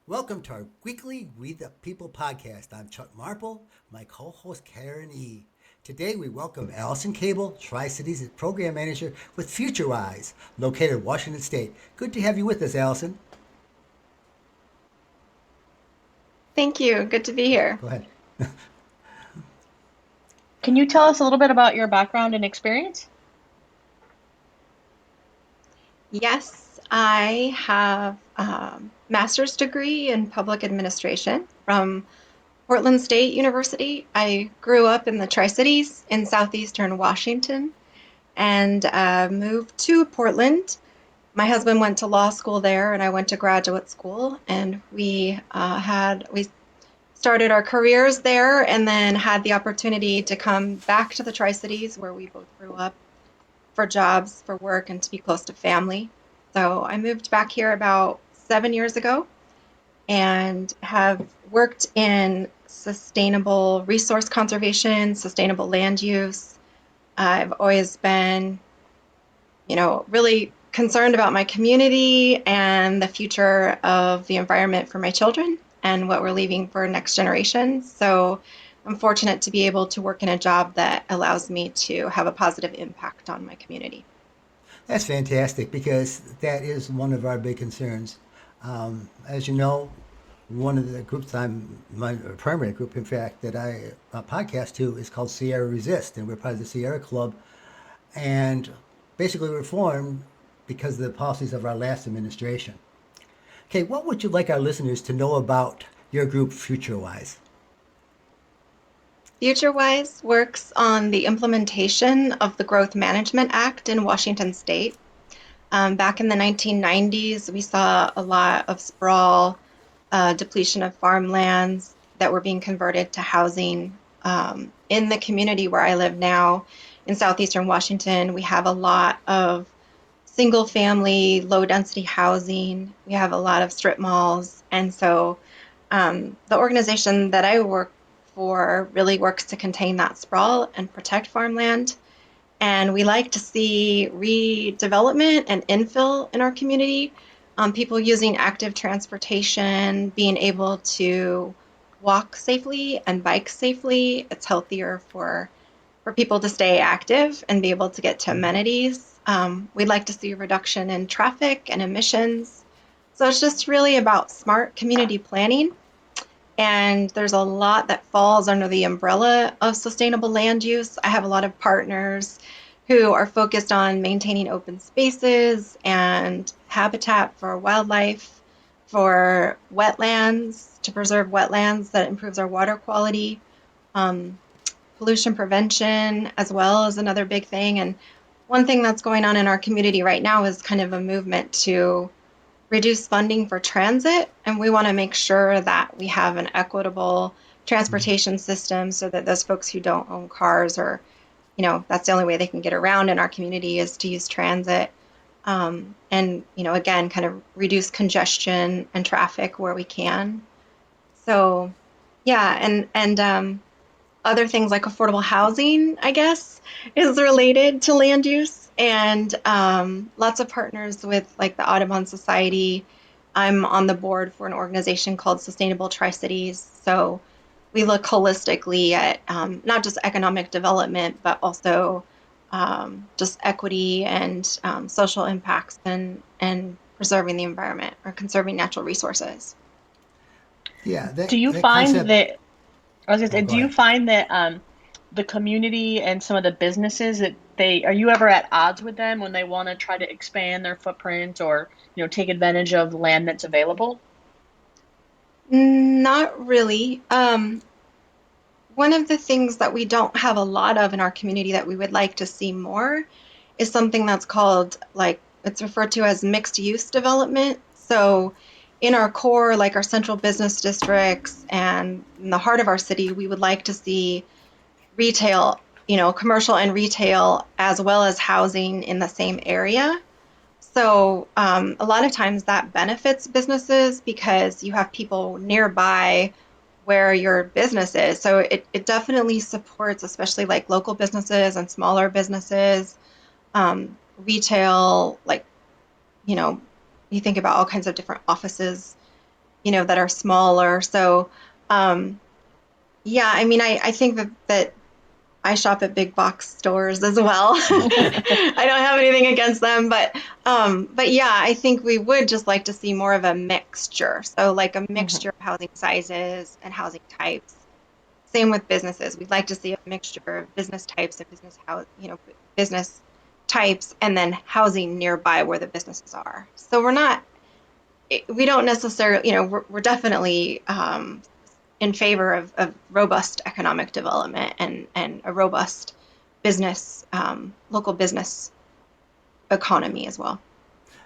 Welcome to our weekly We the People podcast. I'm Chuck Marple, my co host Karen E. Today we welcome Alison Cable, Tri Cities Program Manager with Futurewise, located in Washington State. Good to have you with us, Alison. Thank you. Good to be here. Go ahead. Can you tell us a little bit about your background and experience? Yes, I have a master's degree in public administration from Portland State University. I grew up in the Tri-Cities in southeastern Washington and moved to Portland. My husband went to law school there, and I went to graduate school, and we started our careers there, and then had the opportunity to come back to the Tri-Cities where we both grew up for jobs, for work, and to be close to family. So I moved back here about 7 years ago and have worked in sustainable resource conservation, sustainable land use. I've always been, really concerned about my community and the future of the environment for my children and what we're leaving for next generation. So I'm fortunate to be able to work in a job that allows me to have a positive impact on my community. That's fantastic because that is one of our big concerns. As you know, one of the groups my primary group, in fact, that I podcast to is called Sierra Resist, and we're part of the Sierra Club. And basically, we're formed because of the policies of our last administration. Okay, what would you like our listeners to know about your group, FutureWise? Futurewise works on the implementation of the Growth Management Act in Washington state. Back in the 1990s, we saw a lot of sprawl, depletion of farmlands that were being converted to housing. In the community where I live now in southeastern Washington, we have a lot of single family, low density housing. We have a lot of strip malls. And so the organization that I work for really works to contain that sprawl and protect farmland. And we like to see redevelopment and infill in our community. People using active transportation, being able to walk safely and bike safely. It's healthier for people to stay active and be able to get to amenities. We'd like to see a reduction in traffic and emissions. So it's just really about smart community planning. And there's a lot that falls under the umbrella of sustainable land use. I have a lot of partners who are focused on maintaining open spaces and habitat for wildlife, for wetlands, to preserve wetlands that improves our water quality. Um, Pollution prevention as well is another big thing. And one thing that's going on in our community right now is kind of a movement to reduce funding for transit. And we want to make sure that we have an equitable transportation system so that those folks who don't own cars or, that's the only way they can get around in our community is to use transit. And, again, kind of reduce congestion and traffic where we can. So, yeah, and other things like affordable housing, I guess, is related to land use. And lots of partners with like the Audubon Society. I'm on the board for an organization called Sustainable Tri-Cities. So we look holistically at not just economic development, but also just equity and social impacts and preserving the environment or conserving natural resources. Yeah, Do you that find concept. that, I was gonna Oh, say, go do you ahead. find that the community and some of the businesses that are you ever at odds with them when they want to try to expand their footprint or, take advantage of land that's available? Not really. One of the things that we don't have a lot of in our community that we would like to see more is something that's called, like, it's referred to as mixed use development. So, in our core, like our central business districts and in the heart of our city, we would like to see retail, commercial and retail, as well as housing in the same area. So, a lot of times that benefits businesses because you have people nearby where your business is. So, it definitely supports, especially like local businesses and smaller businesses, retail, like, you know, you think about all kinds of different offices that are smaller. So, yeah, I mean, I think that I shop at big box stores as well. I don't have anything against them, but yeah, I think we would just like to see more of a mixture. So like a Mhm. mixture of housing sizes and housing types. Same with businesses. We'd like to see a mixture of business types and business types and then housing nearby where the businesses are. So we don't necessarily, we're definitely in favor of robust economic development and a robust local business economy as well.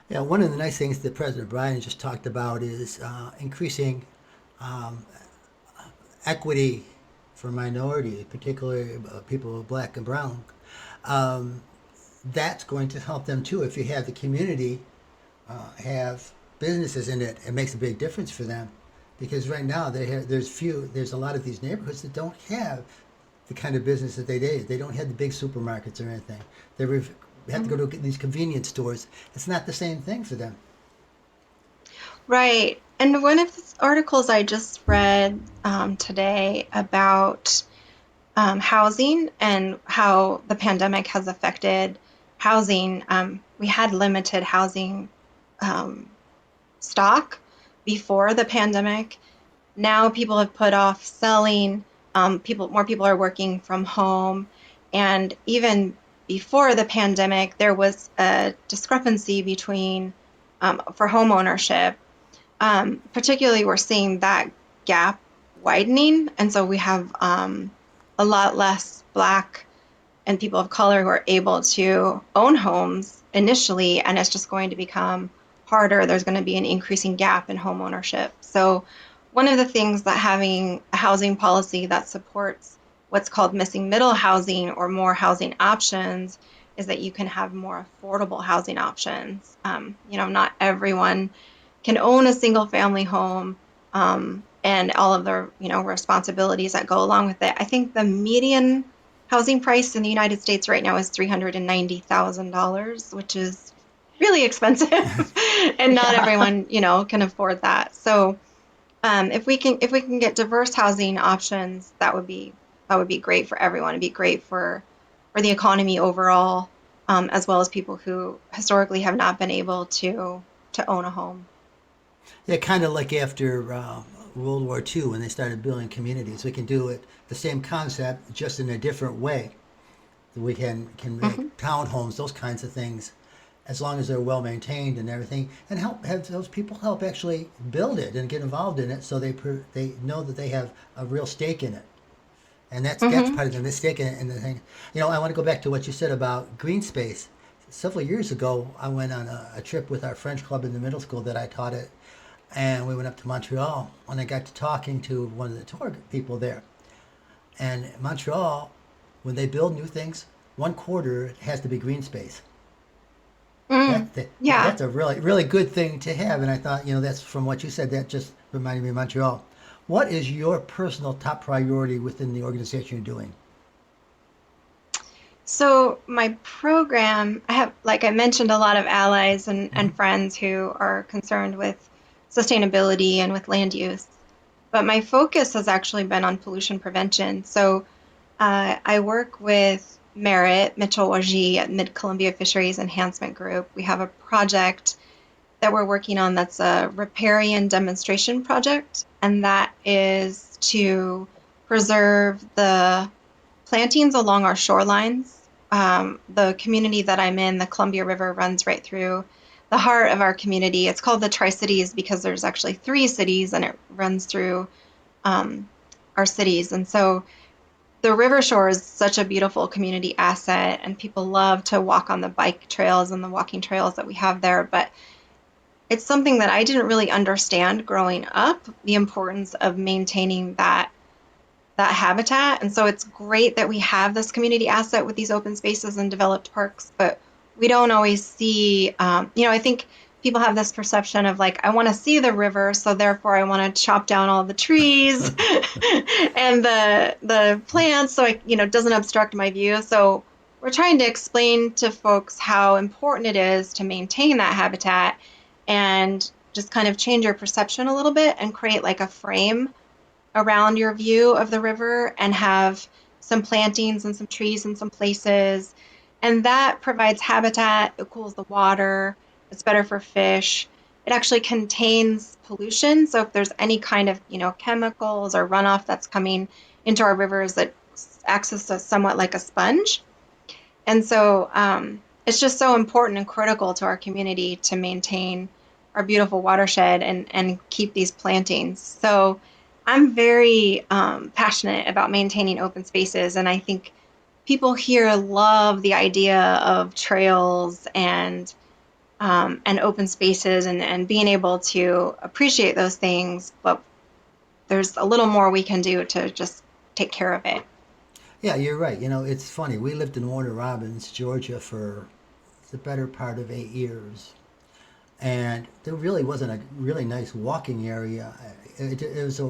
Yeah, one of the nice things that President Biden just talked about is increasing equity for minorities, particularly people of black and brown. Um, that's going to help them too. If you have the community have businesses in it, it makes a big difference for them. Because right now there's a lot of these neighborhoods that don't have the kind of business that they did. They don't have the big supermarkets or anything. Have to go to these convenience stores. It's not the same thing for them. Right. And one of the articles I just read today about housing and how the pandemic has affected housing. We had limited housing um, stock before the pandemic. Now people have put off selling. More people are working from home, and even before the pandemic, there was a discrepancy between for home ownership. Particularly, we're seeing that gap widening, and so we have a lot less Black and people of color who are able to own homes initially, and it's just going to become harder. There's going to be an increasing gap in home ownership. So, one of the things that having a housing policy that supports what's called missing middle housing or more housing options is that you can have more affordable housing options. Not everyone can own a single family home and all of the responsibilities that go along with it. I think the median housing price in the United States right now is $390,000, which is really expensive, and not Yeah. everyone, can afford that. So, if we can get diverse housing options, that would be great for everyone. It'd be great for the economy overall, as well as people who historically have not been able to own a home. Yeah, kind of like after World War II when they started building communities. We can do it the same concept, just in a different way. We can Hmm. make townhomes, those kinds of things, as long as they're well maintained and everything, and help have those people help actually build it and get involved in it, so they know that they have a real stake in it, and that's Hmm. part of the mistake in the thing. You know, I want to go back to what you said about green space. Several years ago, I went on a trip with our French club in the middle school that I taught at, and we went up to Montreal, and I got to talking to one of the tour people there. And Montreal, when they build new things, one quarter has to be green space. Mm, yeah. That's a really good thing to have. And I thought, that's from what you said. That just reminded me of Montreal. What is your personal top priority within the organization you're doing? So my program, I have, like I mentioned, a lot of allies and Hmm. friends who are concerned with sustainability and with land use. But my focus has actually been on pollution prevention. So I work with Merritt Mitchell Wajee at Mid Columbia Fisheries Enhancement Group. We have a project that we're working on that's a riparian demonstration project, and that is to preserve the plantings along our shorelines. The community that I'm in, the Columbia River runs right through the heart of our community. It's called the Tri Cities because there's actually three cities and it runs through um, our cities. And so the river shore is such a beautiful community asset, and people love to walk on the bike trails and the walking trails that we have there. But it's something that I didn't really understand growing up, the importance of maintaining that habitat. And so it's great that we have this community asset with these open spaces and developed parks, but we don't always see, I think people have this perception of like, I want to see the river, so therefore I want to chop down all the trees and the plants so it doesn't obstruct my view. So we're trying to explain to folks how important it is to maintain that habitat and just kind of change your perception a little bit and create like a frame around your view of the river and have some plantings and some trees in some places. And that provides habitat, it cools the water, it's better for fish. It actually contains pollution. So if there's any kind of, chemicals or runoff that's coming into our rivers, it acts as somewhat like a sponge. And so it's just so important and critical to our community to maintain our beautiful watershed and keep these plantings. So I'm very passionate about maintaining open spaces. And I think people here love the idea of trails and open spaces and being able to appreciate those things. But there's a little more we can do to just take care of it. Yeah, you're right. It's funny. We lived in Warner Robins, Georgia for the better part of 8 years. And there really wasn't a really nice walking area. It was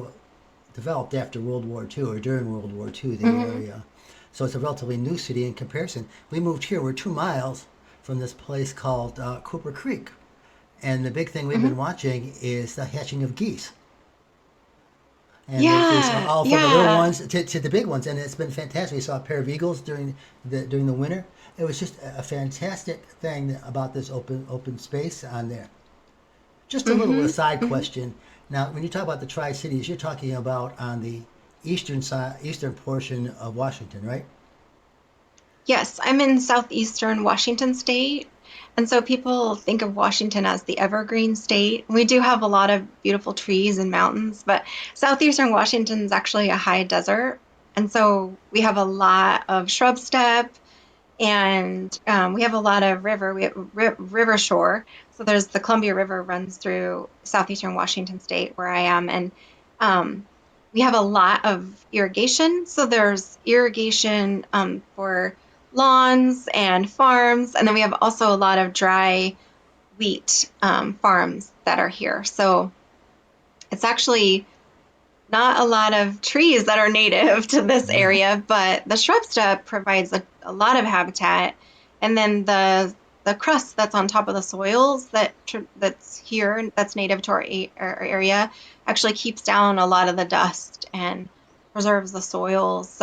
developed after World War II or during World War II, the Hmm. area. So it's a relatively new city in comparison. We moved here. We're 2 miles from this place called Cooper Creek. And the big thing we've Hmm. been watching is the hatching of geese. And there's Yeah, all from the little yeah. ones to the big ones, and it's been fantastic. We saw a pair of eagles during the winter. It was just a fantastic thing about this open space on there. Just a little Hmm. aside Hmm. question. Now, when you talk about the Tri Cities, you're talking about on the eastern side, eastern portion of Washington, right? Yes, I'm in southeastern Washington state. And so people think of Washington as the evergreen state. We do have a lot of beautiful trees and mountains, but southeastern Washington is actually a high desert. And so we have a lot of shrub steppe and we have a lot of river. We have river shore. So there's the Columbia River runs through southeastern Washington state where I am, and um, we have a lot of irrigation. So there's irrigation for lawns and farms, and then we have also a lot of dry wheat farms that are here. So it's actually not a lot of trees that are native to this No. area, but the shrub steppe provides a lot of habitat. And then the crust that's on top of the soils that's here that's native to our area actually keeps down a lot of the dust and preserves the soils.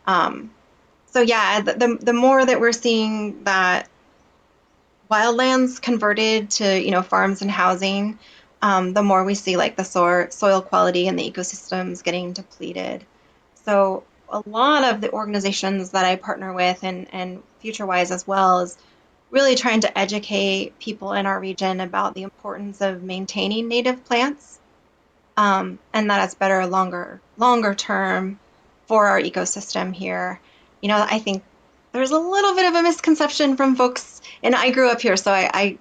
Um, so yeah, the more that we're seeing that wildlands converted to farms and housing, the more we see like the soil quality and the ecosystems getting depleted. So a lot of the organizations that I partner with and Futurewise as well is really trying to educate people in our region about the importance of maintaining native plants, and that it's better longer term for our ecosystem here. I think there's a little bit of a misconception from folks, and I grew up here, so I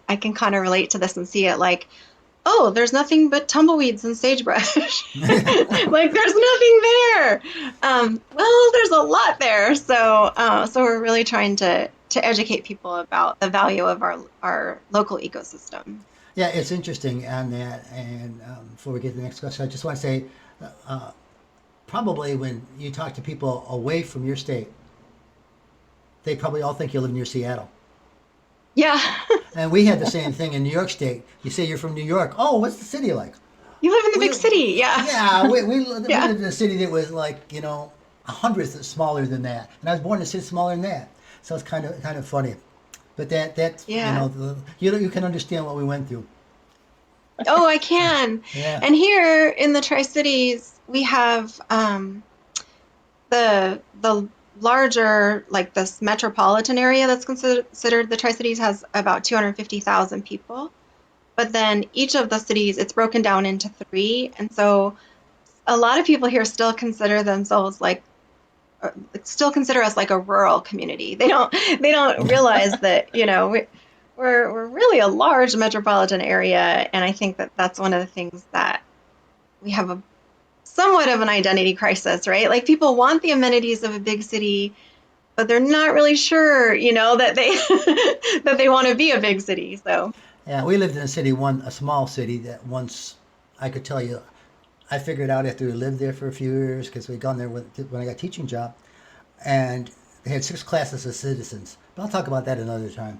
can kind of relate to this and see it like, oh, there's nothing but tumbleweeds and sagebrush. Like there's nothing there. Well, there's a lot there. So we're really trying to educate people about the value of our local ecosystem. Yeah, it's interesting on that. And before we get to the next question, I just want to say probably when you talk to people away from your state, they probably all think you live near Seattle. Yeah. And we had the same thing in New York State. You say you're from New York. Oh, what's the city like? You live in the We, big city. Yeah. yeah, we Yeah. lived in a city that was like a hundredth smaller than that, and I was born in a city smaller than that. So it's kind of funny, but that's Yeah. you can understand what we went through. Oh, I can. Yeah. And here in the Tri-Cities, we have the larger, like this metropolitan area that's considered the Tri-Cities has about 250,000 people. But then each of the cities, it's broken down into three. And so a lot of people here still consider themselves still consider us like a rural community. They don't realize that, we're really a large metropolitan area, and I think that that's one of the things that we have a somewhat of an identity crisis, right? Like people want the amenities of a big city, but they're not really sure, that they that they want to be a big city. So, Yeah, we lived in a small city that once I could tell you, I figured out after we lived there for a few years because we'd gone there when I got a teaching job, and they had 6 classes of citizens. But I'll talk about that another time.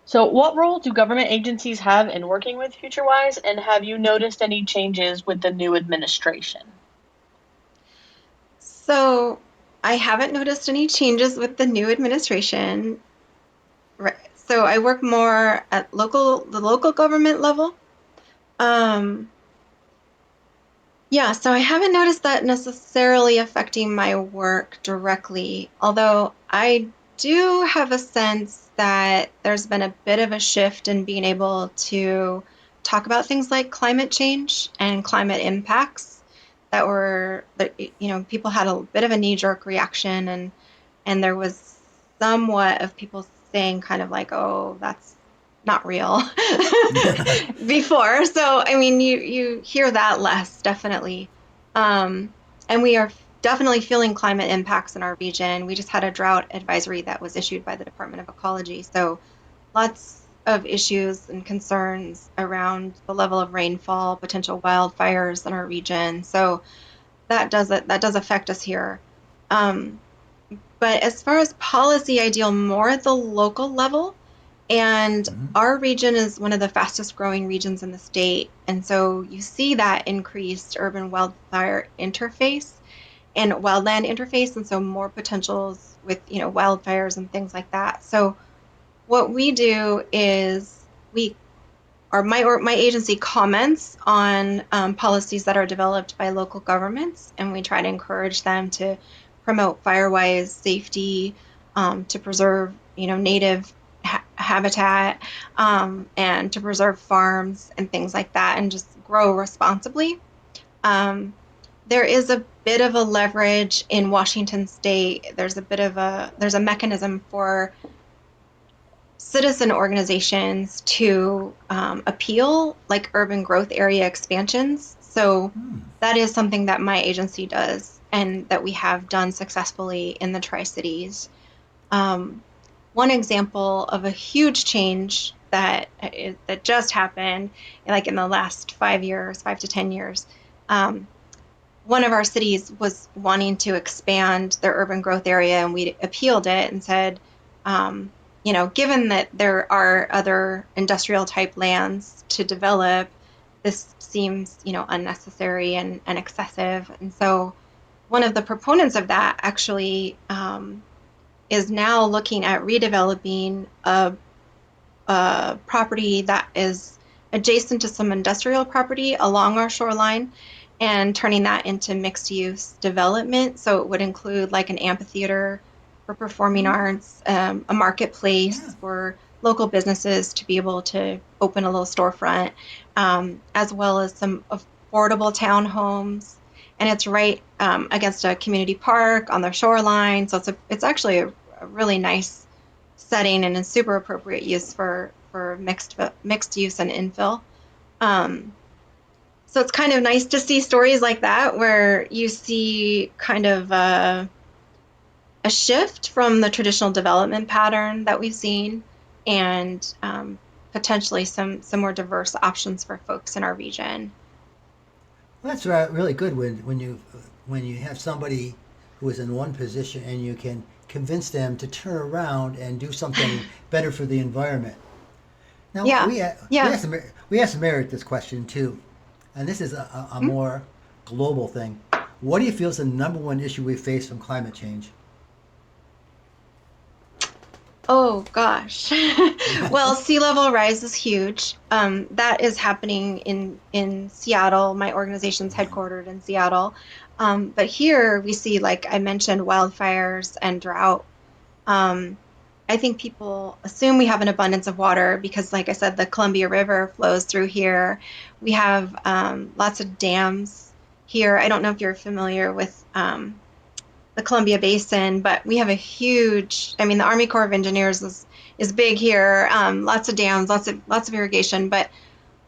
So, what role do government agencies have in working with Futurewise, and have you noticed any changes with the new administration? So I haven't noticed any changes with the new administration. Right. So I work more at the local government level. Um, yeah, so I haven't noticed that necessarily affecting my work directly, although I do have a sense that there's been a bit of a shift in being able to talk about things like climate change and climate impacts that people had a bit of a knee-jerk reaction, and there was somewhat of people saying kind of like, oh, that's not real before. So, I mean, you hear that less, definitely. Um, and we are definitely feeling climate impacts in our region. We just had a drought advisory that was issued by the Department of Ecology. So, lots of issues and concerns around the level of rainfall, potential wildfires in our region. So, that does affect us here. Um, but as far as policy, I deal more at the local level. And Mhm. our region is one of the fastest growing regions in the state. And so you see that increased urban wildfire interface and wildland interface. And so more potentials with, wildfires and things like that. So what we do is my agency comments on policies that are developed by local governments, and we try to encourage them to promote firewise safety, to preserve, native habitat, and to preserve farms and things like that, and just grow responsibly. Um, there is a bit of a leverage in Washington State. There's a mechanism for citizen organizations to appeal like urban growth area expansions. So Hmm. that is something that my agency does and that we have done successfully in the Tri Cities. Um, one example of a huge change that just happened, like in the last 5 years, 5 to 10 years, um, one of our cities was wanting to expand their urban growth area, and we appealed it and said, um, given that there are other industrial type lands to develop, this seems, unnecessary and excessive. And so one of the proponents of that actually is now looking at redeveloping a property that is adjacent to some industrial property along our shoreline and turning that into mixed use development. So it would include like an amphitheater for performing Hmm. arts, a Yeah. marketplace for local businesses to be able to open a little storefront, as well as some affordable townhomes. And it's right against a community park on the shoreline. So it's actually a really nice setting and a super appropriate use for mixed use and infill. Um, so it's kind of nice to see stories like that where you see kind of a shift from the traditional development pattern that we've seen, and potentially some more diverse options for folks in our region. Well, that's really good when you have somebody who is in one position and you can convince them to turn around and do something better for the environment. Now Yeah, yeah. we asked Merritt this question too, and this is a more global thing. What do you feel is the number one issue we face from climate change? Oh gosh. Well, sea level rise is huge. That is happening in Seattle. My organization's headquartered in Seattle. But here we see, like I mentioned, wildfires and drought. Um, I think people assume we have an abundance of water because, like I said, the Columbia River flows through here. We have lots of dams here. I don't know if you're familiar with the Columbia Basin, but we have a huge. I mean, the Army Corps of Engineers is big here. Lots of dams, lots of irrigation,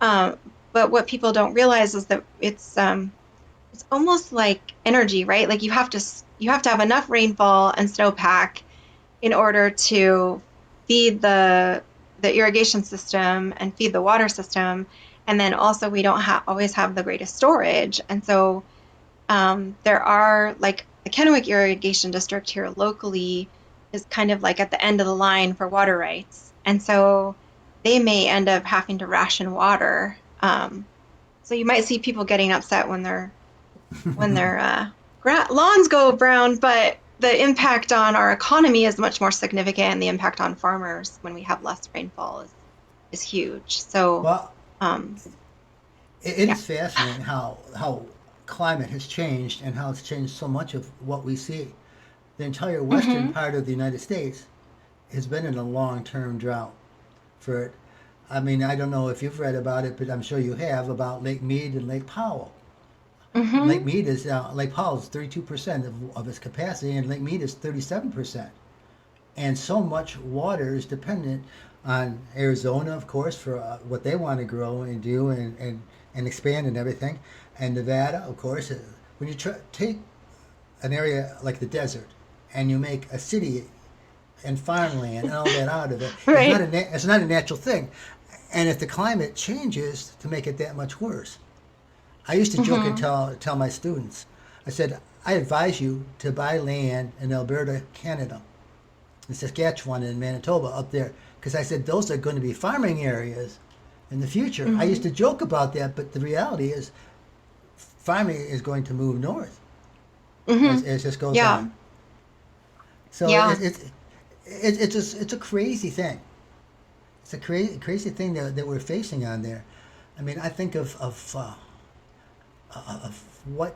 um, but what people don't realize is that it's almost like energy, right? Like you have to have enough rainfall and snowpack in order to feed the irrigation system and feed the water system. And then also we don't always have the greatest storage, and so there are like the Kennewick Irrigation District here locally. is kind of like at the end of the line for water rights. And so they may end up having to ration water. So you might see people getting upset when their lawns go brown, but the impact on our economy is much more significant, and the impact on farmers when we have less rainfall is huge. So, Well, um, it yeah. is fascinating how climate has changed and how it's changed so much of what we see. The entire western Hmm. part of the United States has been in a long-term drought for, I mean, I don't know if you've read about it, but I'm sure you have, about Lake Mead and Lake Powell. Lake Hmm. Mead is Lake Powell is 32% of its capacity, and Lake Mead is 37%. And so much water is dependent on Arizona, of course, for what they want to grow and do and expand and everything, and Nevada, of course. When you take an area like the desert and you make a city and farmland and all that out of it, Right. it's not a natural thing. And if the climate changes to make it that much worse, I used to joke and Hmm. tell my students, I said, I advise you to buy land in Alberta, Canada, in Saskatchewan and Manitoba up there, because I said those are going to be farming areas in the future. I used Hmm. to joke about that, but the reality is farming is going to move north Hmm. as this goes Yeah. on. So Yeah. it's a crazy thing. It's a crazy thing that we're facing on there. I mean, I think of what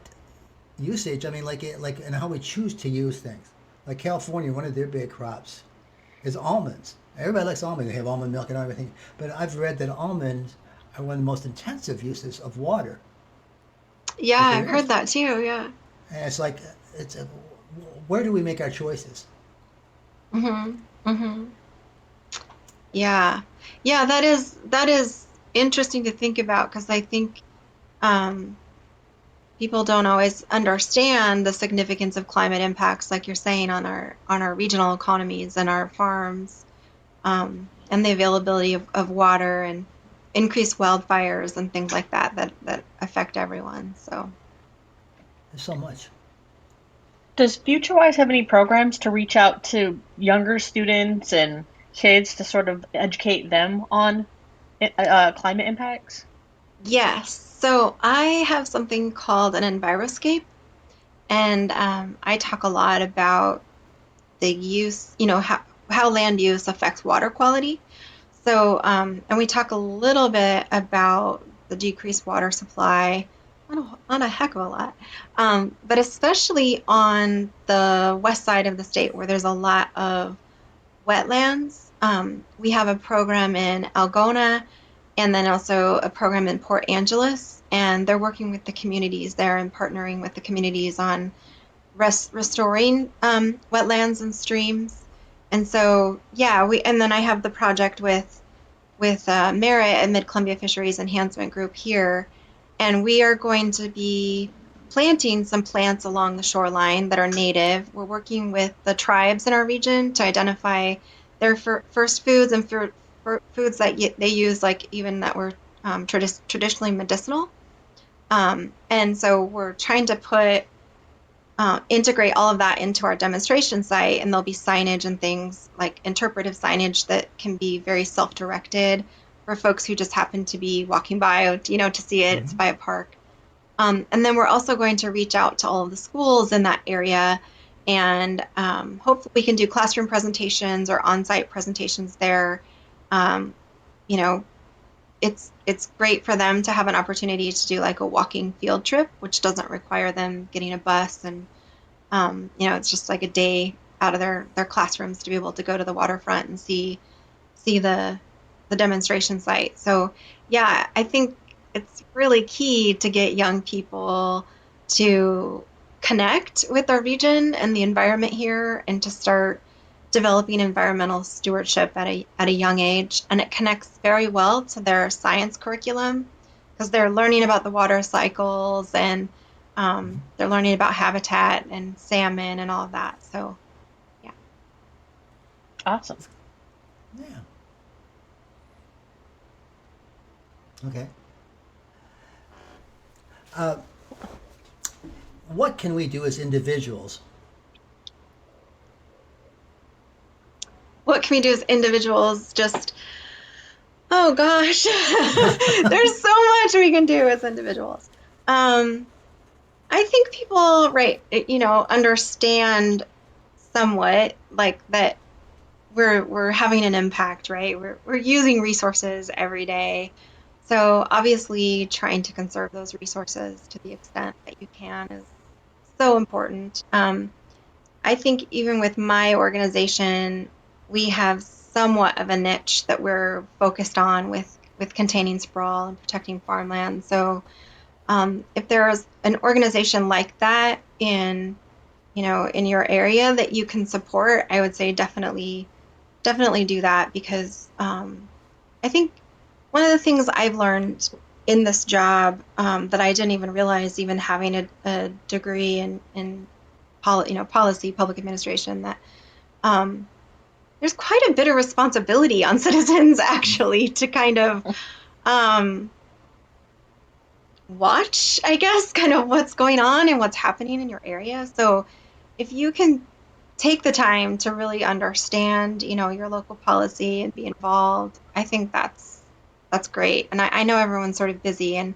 usage. I mean, like and how we choose to use things. Like California, one of their big crops is almonds. Everybody likes almonds. They have almond milk and everything. But I've read that almonds are one of the most intensive uses of water Yeah, that there I've heard is. that too. Yeah. And it's like, it's a, where do we make our choices? Hmm. Hmm. Yeah. Yeah, that is interesting to think about, because I think um people don't always understand the significance of climate impacts, like you're saying, on our regional economies and our farms, and the availability of water and increased wildfires and things like that affect everyone. So There's so much. Does Futurewise have any programs to reach out to younger students and kids to sort of educate them on climate impacts? yes, so I have something called an Enviroscape, and I talk a lot about the use, how land use affects water quality. So, and we talk a little bit about the decreased water supply on a heck of a lot, but especially on the west side of the state where there's a lot of wetlands. We have a program in Algona, and then also a program in Port Angeles, and they're working with the communities there and partnering with the communities on restoring wetlands and streams. And so, yeah, and then I have the project with Merritt and Mid Columbia Fisheries Enhancement Group here, and we are going to be planting some plants along the shoreline that are native. We're working with the tribes in our region to identify their first foods and foods that they use, like even that were traditionally medicinal. And so we're trying to integrate all of that into our demonstration site, and there'll be signage and things like interpretive signage that can be very self-directed for folks who just happen to be walking by, to see it. It's Mm-hmm. by a park. And then we're also going to reach out to all of the schools in that area, and hopefully we can do classroom presentations or on-site presentations there. Um, you know, it's great for them to have an opportunity to do like a walking field trip, which doesn't require them getting a bus, and it's just like a day out of their classrooms to be able to go to the waterfront and see the demonstration site. So yeah, I think it's really key to get young people to connect with our region and the environment here, and to start developing environmental stewardship at a young age. And it connects very well to their science curriculum, because they're learning about the water cycles, and Mm-hmm. they're learning about habitat and salmon and all of that. So yeah. Awesome. Yeah. Okay. Uh, what can we do as individuals can we do as individuals? Just, oh gosh, there's so much we can do as individuals. Um, I think people, right, understand somewhat like that we're having an impact, right? We're using resources every day. So obviously trying to conserve those resources to the extent that you can is so important. I think even with my organization, we have somewhat of a niche that we're focused on with containing sprawl and protecting farmland. So if there's an organization like that in your area that you can support, I would say definitely do that because I think one of the things I've learned in this job that I didn't even realize, even having a degree in policy, public administration, that um, there's quite a bit of responsibility on citizens actually to kind of um, watch, I guess, kind of what's going on and what's happening in your area. So if you can take the time to really understand, your local policy and be involved, I think that's great. And I know everyone's sort of busy, and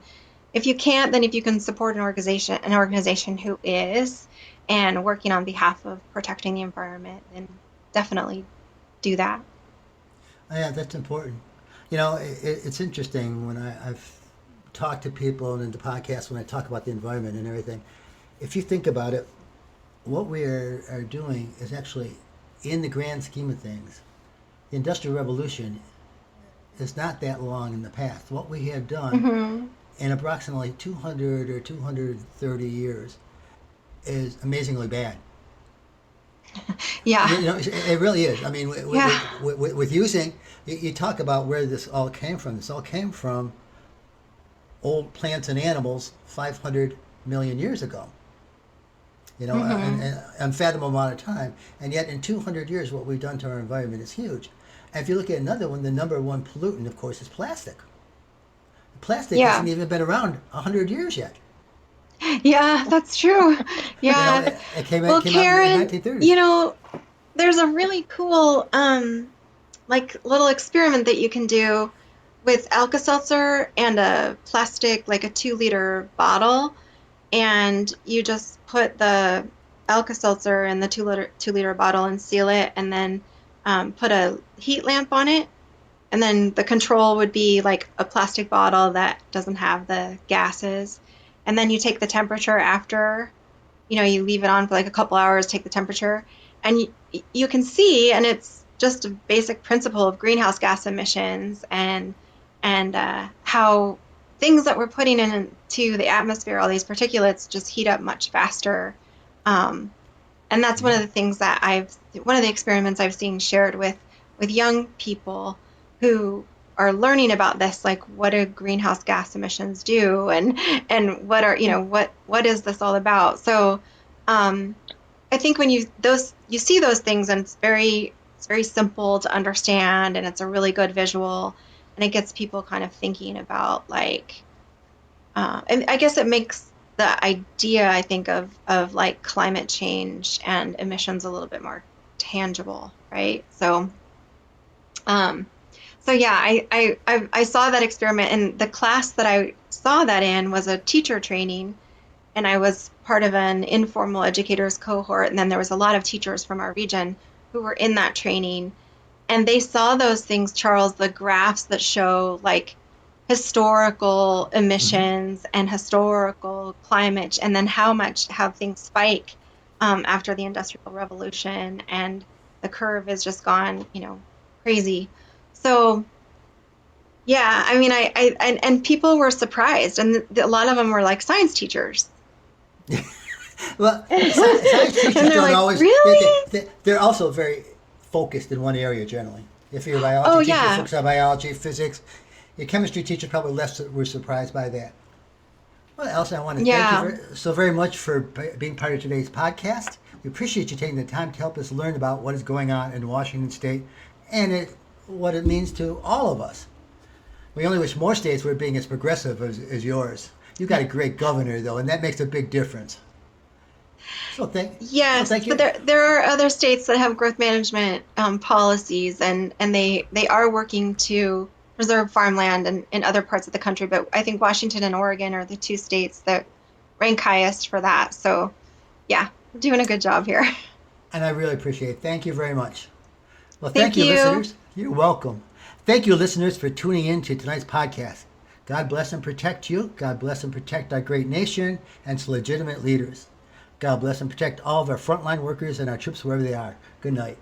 if you can't, then if you can support an organization who is and working on behalf of protecting the environment, then definitely do that. Yeah, that's important. It's interesting when I've talked to people and in the podcast when I talk about the environment and everything. If you think about it, what we are doing is actually, in the grand scheme of things, the Industrial Revolution is not that long in the past. What we have done Hmm. in approximately 200 or 230 years is amazingly bad. Yeah. It really is. I mean, Yeah. with using, you talk about where this all came from. This all came from old plants and animals 500 million years ago. Hmm. An unfathomable amount of time. And yet, in 200 years, what we've done to our environment is huge. And if you look at another one, the number one pollutant, of course, is plastic. Plastic Yeah. hasn't even been around 100 years yet. Yeah, that's true. Yeah. It Well, came out in the Karen, 1930s. there's a really cool like little experiment that you can do with Alka-Seltzer and a plastic, like a 2-liter bottle, and you just put the Alka-Seltzer in the two liter bottle and seal it, and then put a heat lamp on it, and then the control would be like a plastic bottle that doesn't have the gases, and then you take the temperature after, you leave it on for like a couple hours, take the temperature, and you can see, and it's just a basic principle of greenhouse gas emissions and how things that we're putting into the atmosphere, all these particulates, just heat up much faster. Um, and that's one Yeah. of the things that one of the experiments I've seen shared with young people who are learning about this, like what do greenhouse gas emissions do, and what are, what is this all about? So, um, I think when you see those things, and it's very simple to understand, and it's a really good visual, and it gets people kind of thinking about like, and I guess it makes the idea, I think, of like climate change and emissions a little bit more tangible, right? Um, so yeah, I saw that experiment, and the class that I saw that in was a teacher training, and I was part of an informal educators cohort, and then there was a lot of teachers from our region who were in that training, and they saw those things, Charles, the graphs that show like historical Hmm. emissions and historical climate, and then how things spike after the Industrial Revolution, and the curve has just gone, crazy. So yeah, I mean, and people were surprised, and a lot of them were like science teachers, Well, and science teachers they're don't like, always. really? They're also very focused in one area generally. If you're a Oh biology teacher, yeah, focus on biology, physics. Your chemistry teacher probably less were surprised by that. Well, Elsa, I want to thank you yeah. so very much for being part of today's podcast. We appreciate you taking the time to help us learn about what is going on in Washington State and what it means to all of us. We only wish more states were being as progressive as yours. You got a great governor, though, and that makes a big difference. So thank, so Yes, thank but you. there are other states that have growth management policies, and they are working to preserve farmland in other parts of the country. But I think Washington and Oregon are the two states that rank highest for that. So yeah, we're doing a good job here. And I really appreciate it. Thank you very much. Well, thank Thank you, you. listeners. You're welcome. Thank you, listeners, for tuning in to tonight's podcast. God bless and protect you. God bless and protect our great nation and its legitimate leaders. God bless and protect all of our frontline workers and our troops wherever they are. Good night.